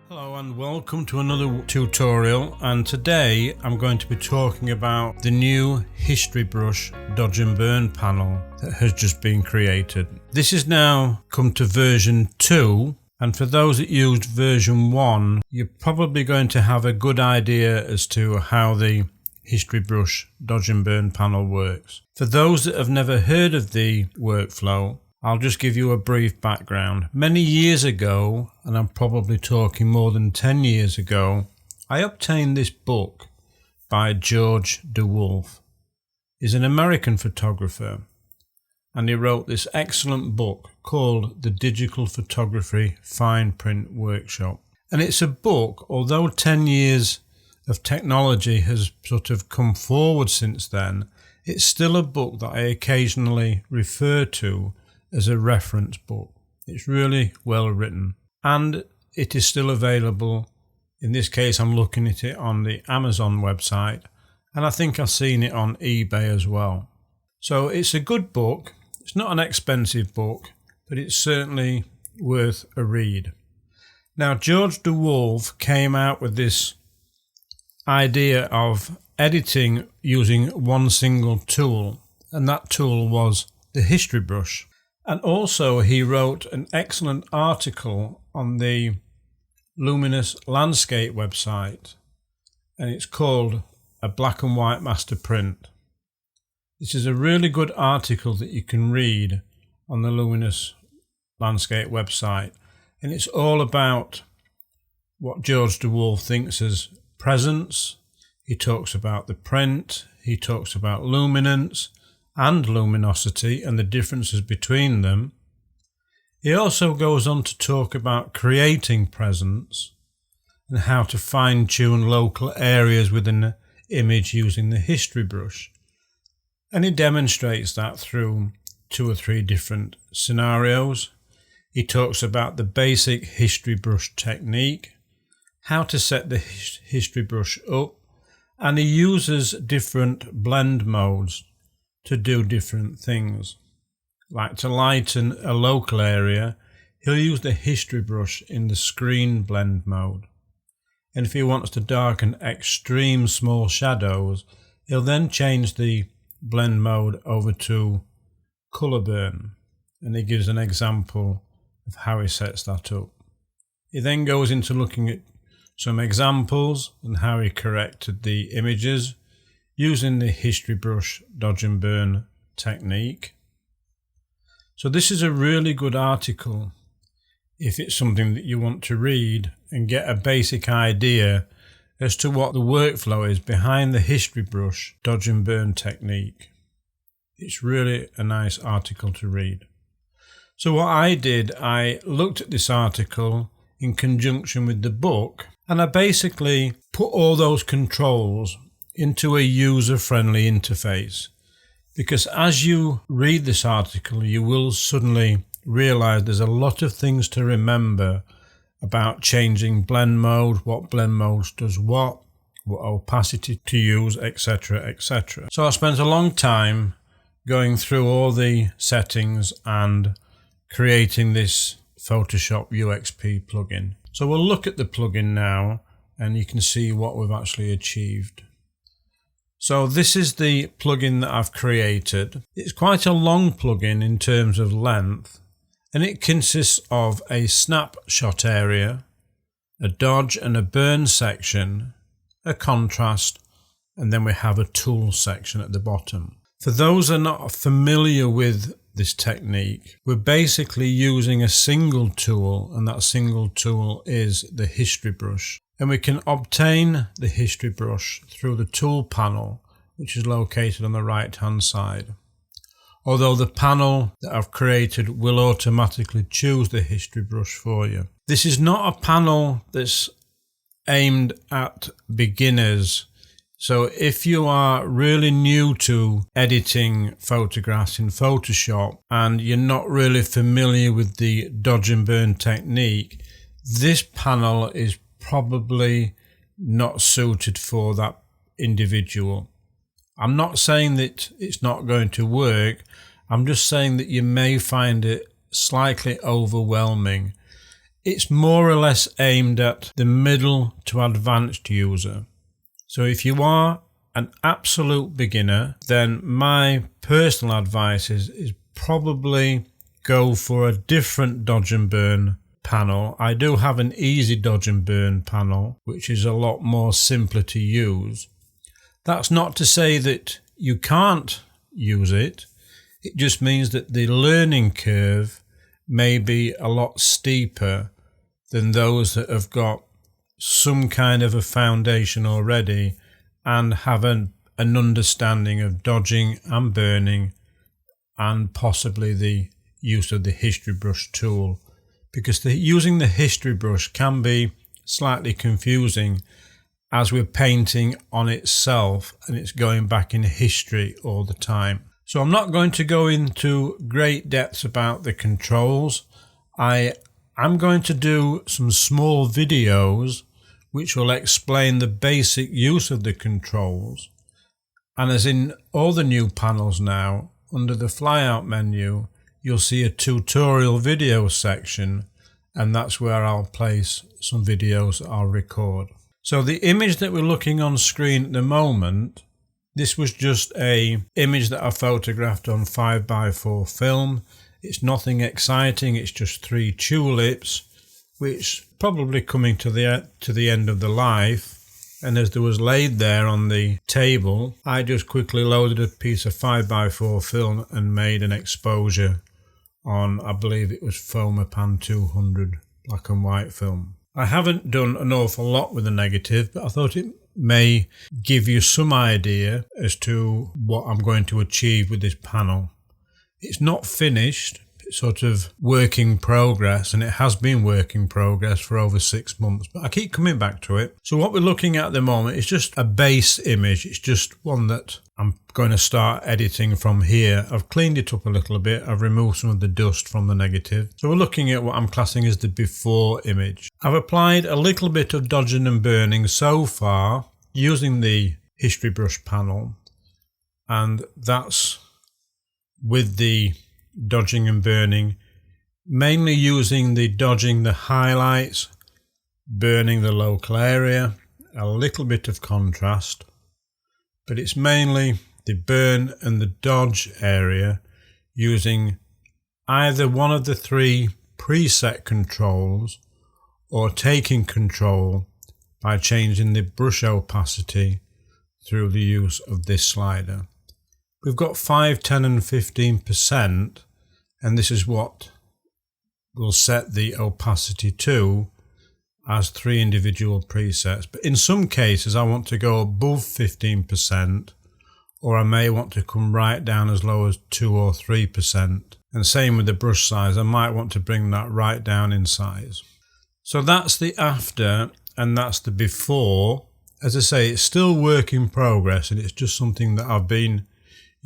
Hello and welcome to another tutorial, and today I'm going to be talking about the new History Brush Dodge and Burn panel that has just been created. This has now come to version 2, and for those that used version 1, you're probably going to have a good idea as to how the History Brush Dodge and Burn panel works. For those that have never heard of the workflow, I'll just give you a brief background. Many years ago, and I'm probably talking more than 10 years ago, I obtained this book by George DeWolfe. He's an American photographer, and he wrote this excellent book called The Digital Photography Fine Print Workshop. And it's a book, although 10 years of technology has sort of come forward since then, it's still a book that I occasionally refer to as a reference book. It's really well written, and it is still available. In this case, I'm looking at it on the Amazon website, and I think I've seen it on eBay as well. So it's a good book. It's not an expensive book, but it's certainly worth a read. Now, George DeWolfe came out with this idea of editing using one single tool, and that tool was the History Brush. And also he wrote an excellent article on the Luminous Landscape website, and it's called A Black and White Master Print. This is a really good article that you can read on the Luminous Landscape website, and it's all about what George DeWolfe thinks as presence. He talks about the print, he talks about luminance and luminosity and the differences between them. He also goes on to talk about creating presence and how to fine-tune local areas within the image using the History Brush. And he demonstrates that through 2 or 3 different scenarios. He talks about the basic History Brush technique, how to set the History Brush up, and he uses different blend modes to do different things. Like to lighten a local area, he'll use the History Brush in the screen blend mode. And if he wants to darken extreme small shadows, he'll then change the blend mode over to color burn. And he gives an example of how he sets that up. He then goes into looking at some examples and how he corrected the images using the History Brush Dodge and Burn technique. So this is a really good article if it's something that you want to read and get a basic idea as to what the workflow is behind the History Brush Dodge and Burn technique. It's really a nice article to read. So what I did, I looked at this article in conjunction with the book, and I basically put all those controls into a user-friendly interface, because as you read this article you will suddenly realize there's a lot of things to remember about changing blend mode, what blend modes does what opacity to use, etc, etc. So I spent a long time going through all the settings and creating this Photoshop UXP plugin. So we'll look at the plugin now and you can see what we've actually achieved. So this is the plugin that I've created. It's quite a long plugin in terms of length, and it consists of a snapshot area, a dodge and a burn section, a contrast, and then we have a tool section at the bottom. For those who are not familiar with this technique, we're basically using a single tool, and that single tool is the History Brush. And we can obtain the History Brush through the tool panel, which is located on the right hand side. Although the panel that I've created will automatically choose the History Brush for you. This is not a panel that's aimed at beginners. So if you are really new to editing photographs in Photoshop and you're not really familiar with the dodge and burn technique, this panel is probably not suited for that individual. I'm not saying that it's not going to work. I'm just saying that you may find it slightly overwhelming. It's more or less aimed at the middle to advanced user. So if you are an absolute beginner, then my personal advice is probably go for a different dodge and burn panel. I do have an easy dodge and burn panel, which is a lot more simpler to use. That's not to say that you can't use it. It just means that the learning curve may be a lot steeper than those that have got some kind of a foundation already and have an understanding of dodging and burning and possibly the use of the history brush tool, because using the history brush can be slightly confusing as we're painting on itself and it's going back in history all the time. So I'm not going to go into great depths about the controls. I'm going to do some small videos which will explain the basic use of the controls. And as in all the new panels now, under the flyout menu, you'll see a tutorial video section, and that's where I'll place some videos that I'll record. So the image that we're looking on screen at the moment, this was just an image that I photographed on 5x4 film. It's nothing exciting, it's just 3 tulips, which probably coming to the end of the life. And as there was laid there on the table, I just quickly loaded a piece of 5x4 film and made an exposure on, I believe it was Fomapan 200 black and white film. I haven't done an awful lot with the negative, but I thought it may give you some idea as to what I'm going to achieve with this panel. It's not finished, it's sort of work in progress, and it has been work in progress for over 6 months, but I keep coming back to it. So what we're looking at the moment is just a base image. It's just one that I'm going to start editing from here. I've cleaned it up a little bit. I've removed some of the dust from the negative. So we're looking at what I'm classing as the before image. I've applied a little bit of dodging and burning so far using the history brush panel, and that's with the dodging and burning, mainly using the dodging the highlights, burning the local area, a little bit of contrast, but it's mainly the burn and the dodge area using either one of the 3 preset controls or taking control by changing the brush opacity through the use of this slider. We've got 5, 10 and 15%, and this is what we'll set the opacity to as 3 individual presets. But in some cases I want to go above 15%, or I may want to come right down as low as 2 or 3%. And same with the brush size, I might want to bring that right down in size. So that's the after and that's the before. As I say, it's still work in progress, and it's just something that I've been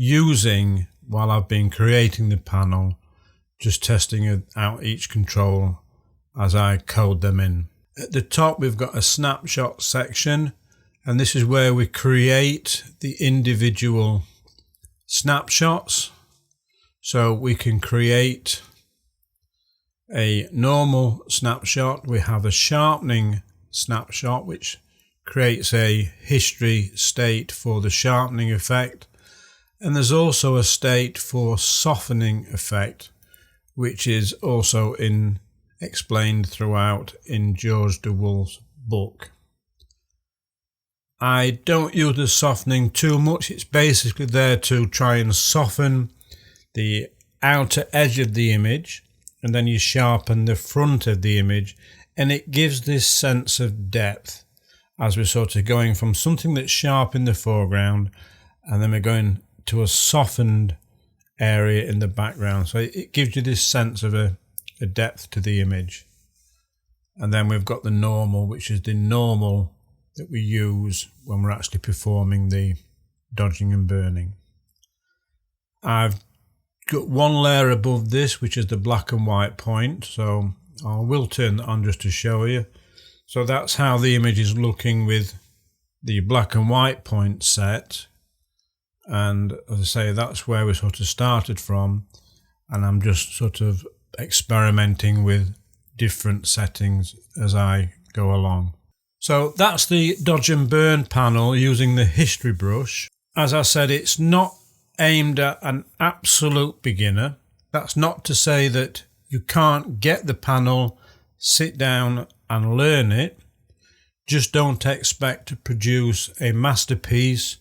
using while I've been creating the panel, just testing out each control as I code them in. At the top we've got a snapshot section, and this is where we create the individual snapshots. So we can create a normal snapshot, we have a sharpening snapshot which creates a history state for the sharpening effect, and there's also a state for softening effect, which is also explained throughout in George DeWolfe's book. I don't use the softening too much. It's basically there to try and soften the outer edge of the image, and then you sharpen the front of the image, and it gives this sense of depth as we're sort of going from something that's sharp in the foreground, and then we're going to a softened area in the background. So it gives you this sense of a depth to the image. And then we've got the normal, which is the normal that we use when we're actually performing the dodging and burning. I've got one layer above this, which is the black and white point, so I will turn that on just to show you. So that's how the image is looking with the black and white point set. And as I say, that's where we sort of started from, and I'm just sort of experimenting with different settings as I go along. So that's the dodge and burn panel using the history brush. As I said, it's not aimed at an absolute beginner. That's not to say that you can't get the panel, sit down and learn it. Just don't expect to produce a masterpiece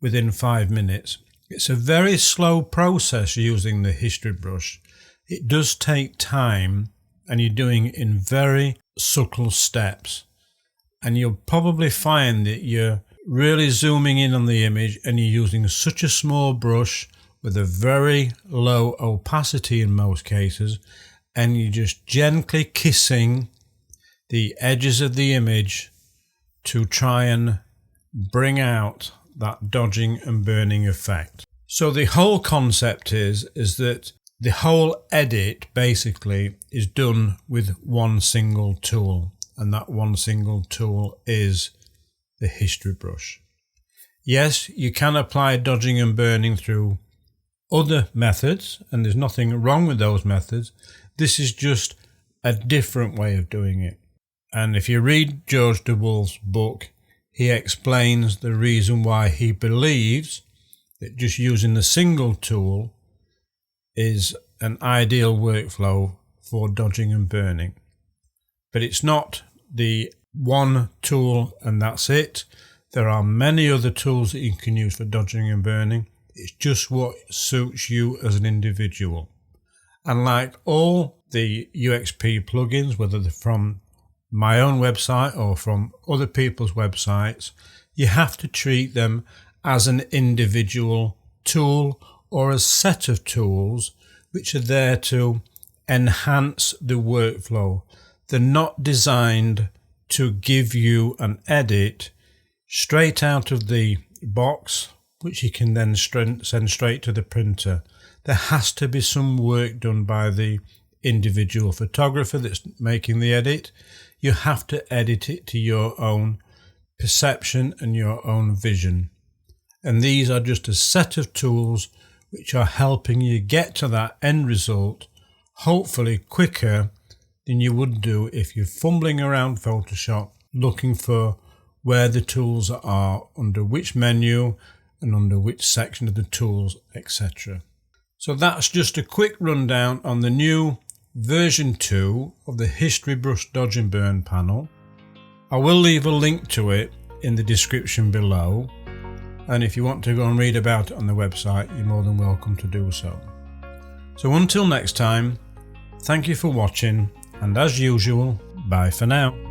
within 5 minutes. It's a very slow process using the history brush. It does take time, and you're doing it in very subtle steps. And you'll probably find that you're really zooming in on the image and you're using such a small brush with a very low opacity in most cases, and you're just gently kissing the edges of the image to try and bring out that dodging and burning effect. So the whole concept is that the whole edit basically is done with one single tool, and that one single tool is the history brush. Yes, you can apply dodging and burning through other methods, and there's nothing wrong with those methods. This is just a different way of doing it. And if you read George DeWolfe's book, he explains the reason why he believes that just using a single tool is an ideal workflow for dodging and burning. But it's not the one tool and that's it. There are many other tools that you can use for dodging and burning. It's just what suits you as an individual. And like all the UXP plugins, whether they're from my own website or from other people's websites, you have to treat them as an individual tool or a set of tools which are there to enhance the workflow. They're not designed to give you an edit straight out of the box, which you can then send straight to the printer. There has to be some work done by the individual photographer that's making the edit. You have to edit it to your own perception and your own vision. And these are just a set of tools which are helping you get to that end result, hopefully quicker than you would do if you're fumbling around Photoshop looking for where the tools are, under which menu and under which section of the tools, etc. So that's just a quick rundown on the new version 2 of the History Brush Dodge and Burn panel. I will leave a link to it in the description below, and if you want to go and read about it on the website, you're more than welcome to do so. So until next time, thank you for watching, and as usual, bye for now.